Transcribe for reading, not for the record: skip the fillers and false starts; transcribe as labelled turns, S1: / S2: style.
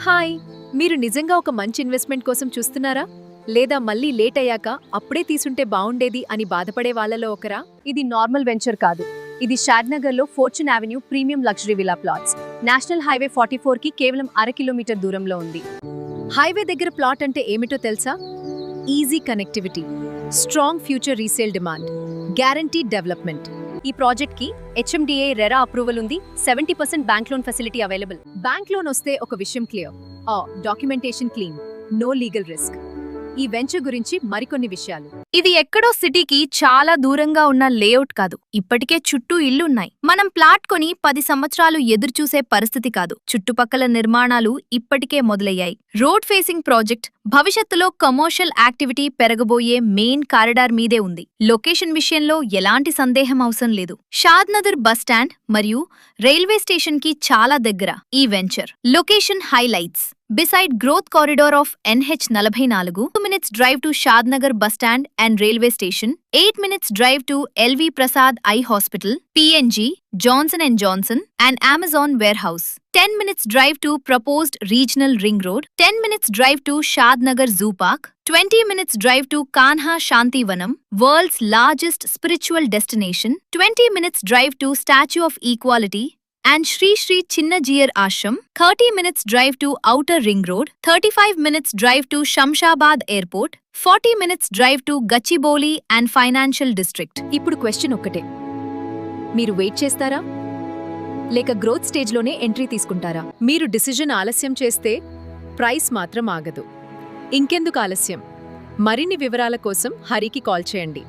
S1: Hi, మీరు నిజంగా ఒక మంచి ఇన్వెస్ట్మెంట్ కోసం చూస్తున్నారా? లేదా మళ్ళీ లేట్ అయ్యాక అప్పుడే తీసుంటే బావుండేది అని బాధపడే వాళ్ళలో ఒకరా?
S2: ఇది నార్మల్ వెంచర్ కాదు. ఇది షాద్నగర్లో fortune avenue premium luxury villa plots. National highway 44 కి కేవలం 1/2 కిలోమీటర్ దూరంలో ఉంది.
S1: హైవే దగ్గర ప్లాట్ అంటే ఏమిటో తెలుసా? Easy connectivity, strong future resale demand, guaranteed development.
S2: ఈ ప్రాజెక్ట్ కి HMDA రెరా అప్రూవల్ ఉంది. 70% bank loan facility available.
S1: Bank loan వస్తే ఒక విషయం clear, documentation clean, no legal risk. ఈ వెంచర్ గురించి మరికొన్ని విషయాలు.
S3: ఇది ఎక్కడో సిటీకి చాలా దూరంగా ఉన్న లేఅవుట్ కాదు. ఇప్పటికే చుట్టూ ఇళ్లున్నాయి. మనం ప్లాట్ కొని 10 సంవత్సరాలు ఎదురుచూసే పరిస్థితి కాదు. చుట్టుపక్కల నిర్మాణాలు ఇప్పటికే మొదలయ్యాయి. రోడ్ ఫేసింగ్ ప్రాజెక్ట్ భవిష్యత్తులో కమర్షియల్ యాక్టివిటీ పెరగబోయే మెయిన్ కారిడార్ మీదే ఉంది. లొకేషన్ విషయంలో ఎలాంటి సందేహం అవసరం లేదు. షాద్నగర్ బస్టాండ్ మరియు రైల్వే స్టేషన్ కి చాలా దగ్గర ఈ venture. Location highlights: beside growth corridor of NH44, 2 minutes drive to Shadnagar bus stand and railway station, 8 minutes drive to LV Prasad Eye Hospital, PNG, Johnson & Johnson, and Amazon warehouse. 10 minutes drive to proposed regional ring road, 10 minutes drive to Shadnagar Zoo Park, 20 minutes drive to Kanha Shantivanam, world's largest spiritual destination, 20 minutes drive to Statue of Equality, and Shri Shri Chinnajiyar Ashram, 30 minutes drive to Outer Ring Road, 35 minutes drive to Shamshabad Airport, 40 minutes drive to Gachibowli and Financial District.
S1: ఇప్పుడు question ఒక్కటే, మీరు wait చేస్తారా లేక growth స్టేజ్లోనే entry తీసుకుంటారా? మీరు decision ఆలస్యం చేస్తే ప్రైస్ మాత్రం ఆగదు. ఇంకెందుకు ఆలస్యం? మరిన్ని వివరాల కోసం హరికి కాల్ చేయండి.